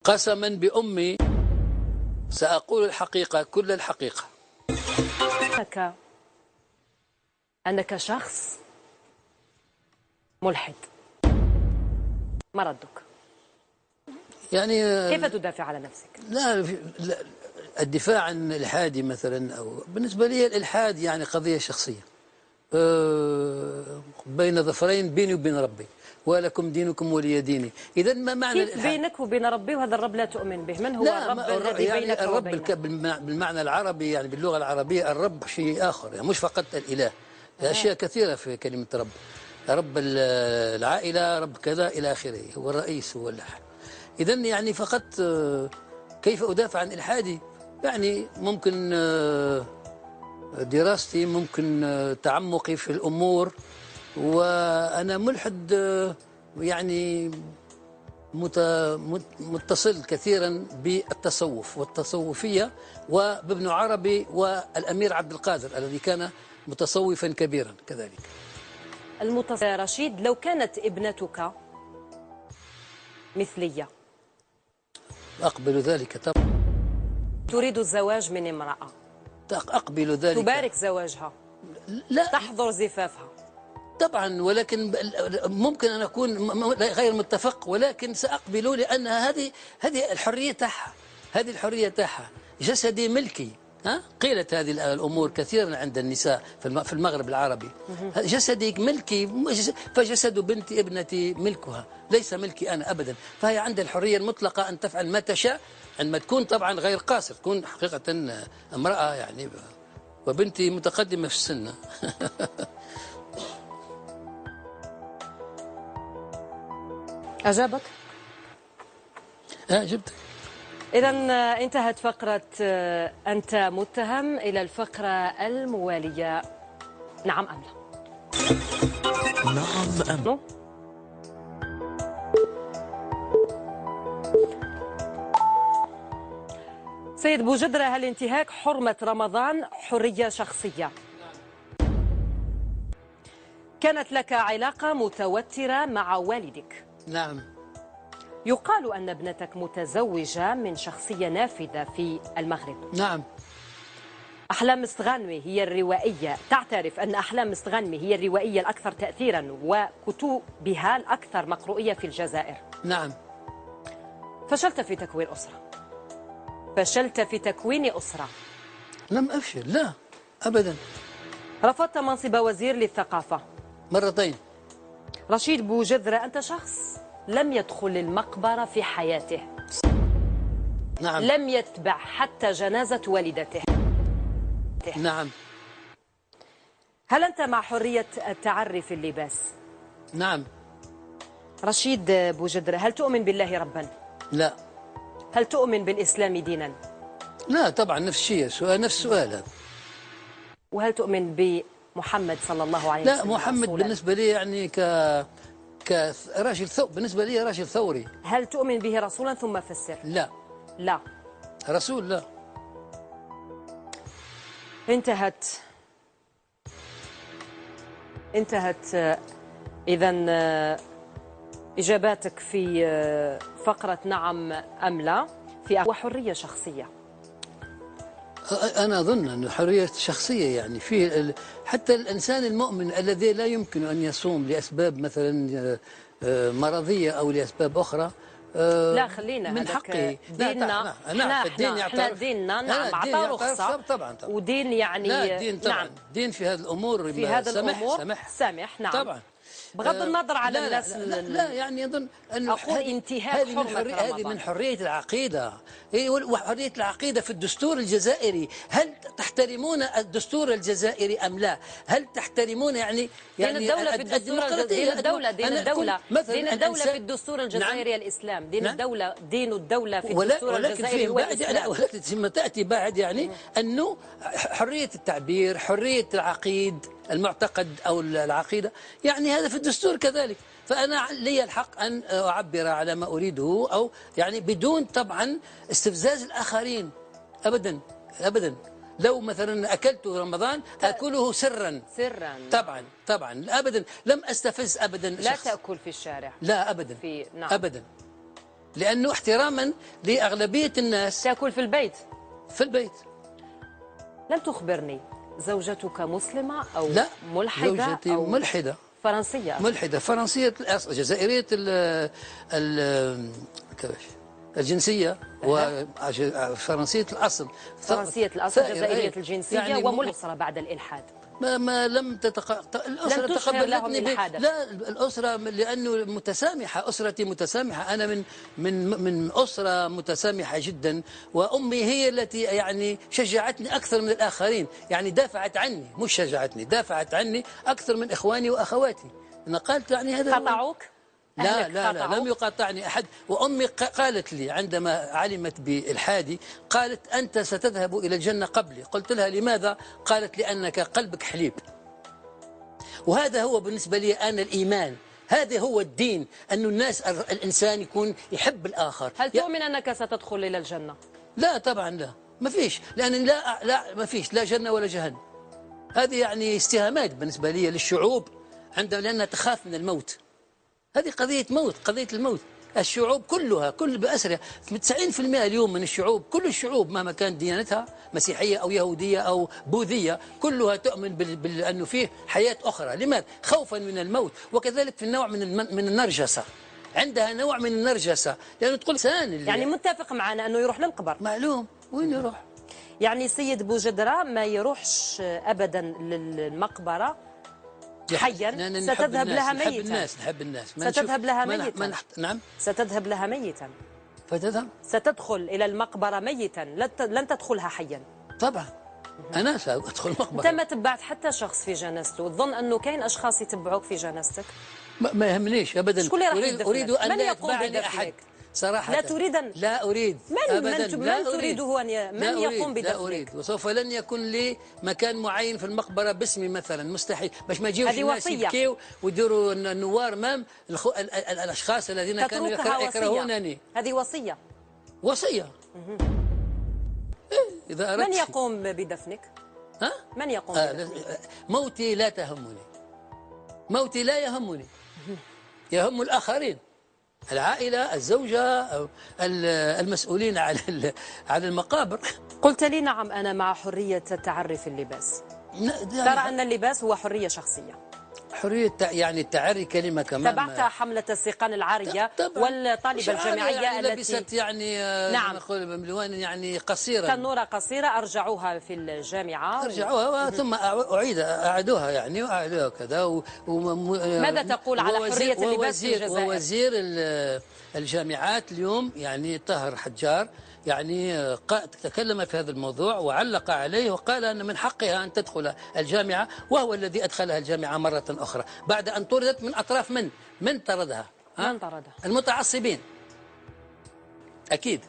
قسما بأمي سأقول الحقيقة كل الحقيقة. أنك شخص ملحد، ما ردك؟ يعني كيف تدافع على نفسك؟ لا الدفاع عن الإلحادي مثلا، أو بالنسبة لي الإلحاد يعني قضية شخصية بين ظفرين بيني وبين ربي، ولكم دينكم ولي ديني. إذا ما معنى كيف بينك وبين ربي وهذا الرب لا تؤمن به؟ من هو لا الرب الذي يعني بينك الرب وبينه؟ بالمعنى العربي، يعني باللغة العربية الرب شيء آخر، يعني مش فقط الإله، أشياء كثيرة في كلمة رب. رب العائلة، رب كذا إلى آخره، هو الرئيس، هو الأحد. إذا يعني فقط كيف أدافع عن إلحادي؟ يعني ممكن دراستي، ممكن تعمقي في الأمور، وأنا ملحد يعني متصل كثيرا بالتصوف والتصوفية وبابن عربي والأمير عبد القادر الذي كان متصوفا كبيرا كذلك. رشيد، لو كانت ابنتك مثلية أقبل ذلك طبعا. تريد الزواج من امرأة، أقبل ذلك. تبارك زواجها؟ لا تحضر زفافها؟ طبعا، ولكن ممكن أن أكون غير متفق، ولكن سأقبل، لأن هذه الحرية تاعها، هذه الحرية تاعها. جسدي ملكي، قيلت هذه الأمور كثيرا عند النساء في المغرب العربي. جسدي ملكي، فجسد بنتي ابنتي ملكها، ليس ملكي أنا أبدا. فهي عندها الحرية المطلقة أن تفعل ما تشاء، عندما تكون طبعا غير قاصر، تكون حقيقة امرأة يعني، وبنتي متقدمة في السن. أجابك؟ جبتك. إذا انتهت فقرة أنت متهم، إلى الفقرة الموالية. نعم أم لا؟ نعم أم. سيد بوجدرة، هل انتهاك حرمة رمضان حرية شخصية؟ كانت لك علاقة متوترة مع والدك؟ نعم. يقال أن ابنتك متزوجة من شخصية نافذة في المغرب. نعم. أحلام مستغانمي هي الروائية، تعترف أن أحلام مستغانمي هي الروائية الأكثر تأثيرا وكتبها الأكثر مقروئية في الجزائر؟ نعم. فشلت في تكوين أسرة، فشلت في تكوين أسرة. لم أفشل، لا أبدا. رفضت منصب وزير للثقافة مرتين. رشيد بوجدرة، أنت شخص لم يدخل المقبرة في حياته. نعم. لم يتبع حتى جنازة والدته. نعم. هل أنت مع حرية التعري في اللباس؟ نعم. رشيد بوجدرة، هل تؤمن بالله ربا؟ لا. هل تؤمن بالإسلام دينا؟ لا طبعا، نفس الشيء، سؤال نفس السؤال هذا. وهل تؤمن بمحمد صلى الله عليه وسلم؟ لا، محمد رسولا؟ بالنسبة لي يعني كراجل بالنسبة لي راجل ثوري. هل تؤمن به رسولا؟ ثم فسر. لا. لا. رسول لا. انتهت إذا إجاباتك في فقرة نعم أم لا في وحرية شخصية. أنا أظن أن الحرية الشخصية يعني في حتى الإنسان المؤمن الذي لا يمكن أن يصوم لأسباب مثلا مرضية أو لأسباب أخرى، لا خلينا من حقه ديننا. احنا ديننا نعم أعطى رخصة طبعا. ودين يعني لا الدين طبعا. نعم. دين في هذه الأمور، في هذه الأمور سمح نعم طبعا، بغض النظر على لا الناس. لا يعني أظن أن أقول انتهاك حرمة رمضان. هذه من حرية العقيدة، وحرية العقيدة في الدستور الجزائري. هل تحترمون الدستور الجزائري أم لا؟ هل تحترمون يعني دين الدولة في الدستور دين الدولة في الدستور الجزائري نعم. الإسلام. دين الدولة في الدستور ولكن الجزائري هو الإسلام. ولكن ثم تأتي بعد يعني أنه حرية التعبير، حرية العقيد، المعتقد أو العقيدة، يعني هذا في الدستور كذلك. فأنا لي الحق أن أعبر على ما أريده، أو يعني بدون طبعا استفزاز الآخرين أبدا أبدا. لو مثلا أكلت رمضان أكله سرا طبعا أبدا، لم أستفز أبدا لا شخص. تأكل في الشارع؟ لا أبدا. نعم. أبدا لأنه احتراما لأغلبية الناس. تأكل في البيت؟ في البيت. لم تخبرني، زوجتك مسلمة أو لا، ملحدة زوجتي أو ملحدة. فرنسية؟ ملحدة فرنسية الأصل، جزائرية كيفاش الجنسية وفرنسية الأصل. فرنسية الأصل، جزائرية الجنسية، يعني وملحدة بعد الإلحاد. ما لم الأسرة لم تشهر لهم تقبلتني إلحادك؟ لا، الأسرة لأنه متسامحة، أسرتي متسامحة. أنا من أسرة متسامحة جدا، وأمي هي التي يعني شجعتني أكثر من الآخرين، يعني دافعت عني، مش شجعتني، دافعت عني أكثر من إخواني وأخواتي. أنا قالت يعني هذا قطعوك؟ لا لا لا، لم يقاطعني أحد. وأمي قالت لي عندما علمت بإلحادي، قالت أنت ستذهب إلى الجنة قبلي. قلت لها لماذا؟ قالت لأنك قلبك حليب. وهذا هو بالنسبة لي أنا الإيمان، هذا هو الدين، أن الإنسان يكون يحب الآخر. هل تؤمن أنك ستدخل إلى الجنة؟ لا طبعا لا، ما فيش، لأن لا ما فيش لا جنة ولا جهنم. هذه يعني استهامات بالنسبة لي للشعوب عندما، لأنها تخاف من الموت. هذه قضية موت، قضية الموت. الشعوب كلها كل بأسرها 90% اليوم من الشعوب، كل الشعوب مهما كانت ديانتها مسيحية أو يهودية أو بوذية، كلها تؤمن بأنه فيه حياة أخرى. لماذا؟ خوفا من الموت. وكذلك في النوع من النرجسة، عندها نوع من النرجسة، لأنه تقول إنسان يعني متفق معنا أنه يروح للمقبر. معلوم وين يروح. يعني سيد بوجدرة ما يروحش أبدا للمقبرة حيا، ستذهب لها ميتا. نحب الناس ستذهب لها ميتا. نعم، ستذهب لها ميتا. فتذهب، ستدخل إلى المقبرة ميتا، لن تدخلها حيا. طبعا أنا سأدخل المقبرة. أنت ما تبعت حتى شخص في جنازته، تظن أنه كاين أشخاص يتبعوك في جنازتك؟ ما يهمنيش أبدا. شكون اللي راح يدفنك؟ أريد أن من لا يقوم يتبعني أحد صراحة. لا تريد لا أريد أبدا. من تريده من يقوم بدفنك؟ لا أريد، وسوف لن يكون لي مكان معين في المقبرة باسمي مثلا، مستحيل، باش ما يجيوش الناس يبكيوا ويديروا النوار أمام الأشخاص الذين كانوا يكرهونني. هذه وصية. وصية. إذا أردت. من يقوم بدفنك؟ ها؟ من يقوم بدفنك؟ موتي لا تهمني، موتي لا يهمني، يهم الآخرين، العائلة، الزوجة، المسؤولين على المقابر. قلت لي نعم أنا مع حرية التعري في اللباس. ترى أن اللباس هو حرية شخصية. حرية يعني التعري كلمة كمان. تبعت حملة السيقان العارية والطالبة الجامعية يعني التي لبست يعني نعم نقول بملوان يعني قصيرة، تنورة قصيرة، أرجعوها في الجامعة، أرجعوها ثم أعادوها يعني وأعادوها كذا. ماذا تقول على حرية اللباس في الجزائر؟ ووزير الجامعات اليوم يعني طاهر حجار يعني تكلم في هذا الموضوع وعلق عليه وقال أن من حقها أن تدخل الجامعة، وهو الذي أدخلها الجامعة مرة أخرى بعد أن طردت من أطراف من طردها؟ من طردها؟ المتعصبين أكيد.